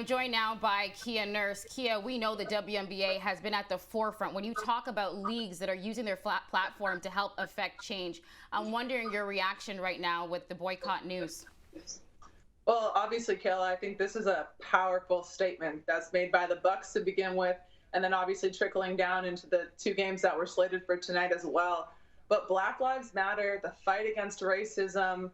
I'm joined now by Kia Nurse. Kia, we know the WNBA has been at the forefront. When you talk about leagues that are using their platform to help affect change, I'm wondering your reaction right now with the boycott news. Well, obviously, Kayla, I think this is a powerful statement that's made by the Bucks to begin with, and then obviously trickling down into the two games that were slated for tonight as well. But Black Lives Matter, the fight against racism,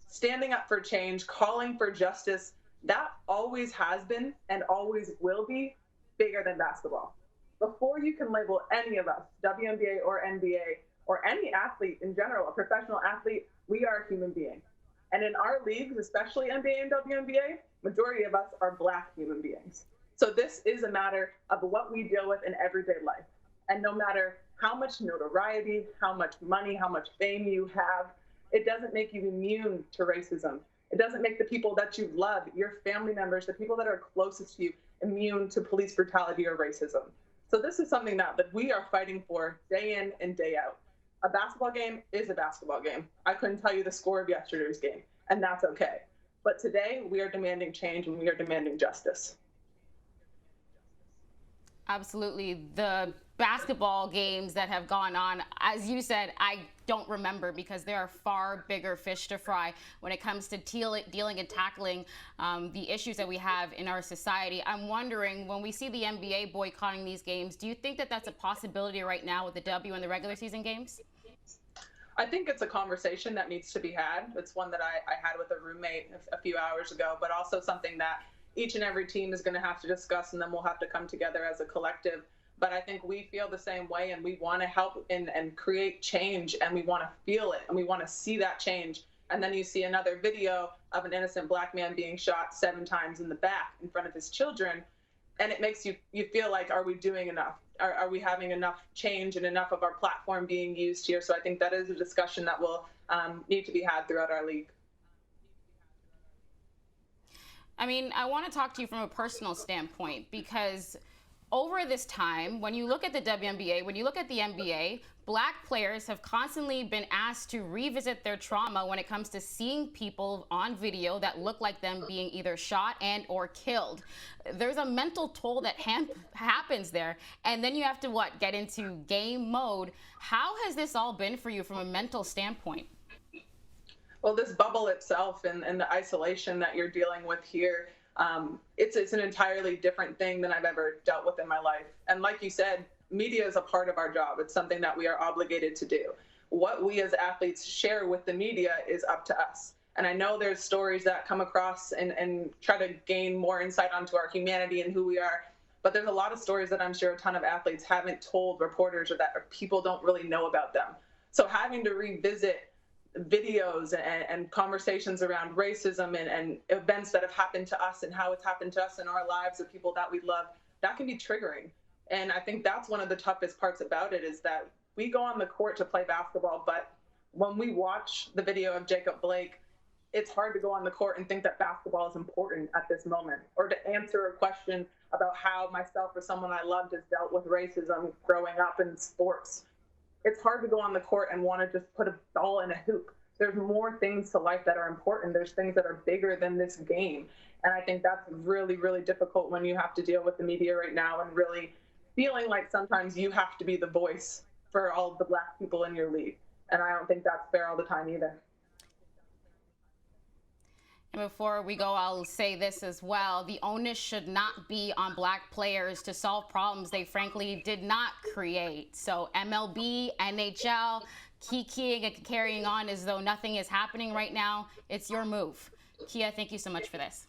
standing up for change, calling for justice, that always has been and always will be bigger than basketball. Before you can label any of us, WNBA or NBA, or any athlete in general, a professional athlete, we are a human being. And in our leagues, especially NBA and WNBA, majority of us are Black human beings. So this is a matter of what we deal with in everyday life. And no matter how much notoriety, how much money, how much fame you have, it doesn't make you immune to racism. It doesn't make the people that you love, your family members, the people that are closest to you, immune to police brutality or racism. So this is something that we are fighting for day in and day out. A basketball game is a basketball game. I couldn't tell you the score of yesterday's game, and that's okay. But today, we are demanding change and we are demanding justice. Absolutely. The basketball games that have gone on, as you said, I don't remember because there are far bigger fish to fry when it comes to dealing and tackling the issues that we have in our society. I'm wondering, when we see the NBA boycotting these games, do you think that that's a possibility right now with the W and the regular season games? I think it's a conversation that needs to be had. It's one that I had with a roommate a few hours ago, but also something that each and every team is going to have to discuss, and then we'll have to come together as a collective. But I think we feel the same way, and we want to help and create change, and we want to feel it, and we want to see that change. And then you see another video of an innocent Black man being shot 7 times in the back in front of his children, and it makes you feel like, are we doing enough? Are we having enough change and enough of our platform being used here? So I think that is a discussion that will need to be had throughout our league. I mean, I want to talk to you from a personal standpoint, because over this time, when you look at the WNBA, when you look at the NBA, Black players have constantly been asked to revisit their trauma when it comes to seeing people on video that look like them being either shot and or killed. There's a mental toll that happens there. And then you have to, get into game mode. How has this all been for you from a mental standpoint? Well, this bubble itself and the isolation that you're dealing with here, it's an entirely different thing than I've ever dealt with in my life. And like you said, media is a part of our job. It's something that we are obligated to do. What we as athletes share with the media is up to us. And I know there's stories that come across and try to gain more insight onto our humanity and who we are. But there's a lot of stories that I'm sure a ton of athletes haven't told reporters, or that people don't really know about them. So having to revisit videos and conversations around racism and events that have happened to us and how it's happened to us in our lives of people that we love, that can be triggering. And I think that's one of the toughest parts about it, is that we go on the court to play basketball, but when we watch the video of Jacob Blake, it's hard to go on the court and think that basketball is important at this moment, or to answer a question about how myself or someone I loved has dealt with racism growing up in sports. It's hard to go on the court and want to just put a ball in a hoop. There's more things to life that are important. There's things that are bigger than this game. And I think that's really, really difficult when you have to deal with the media right now, and really feeling like sometimes you have to be the voice for all of the Black people in your league. And I don't think that's fair all the time either. And before we go, I'll say this as well. The onus should not be on Black players to solve problems they frankly did not create. So MLB, NHL, kikiing and carrying on as though nothing is happening right now, it's your move. Kia, thank you so much for this.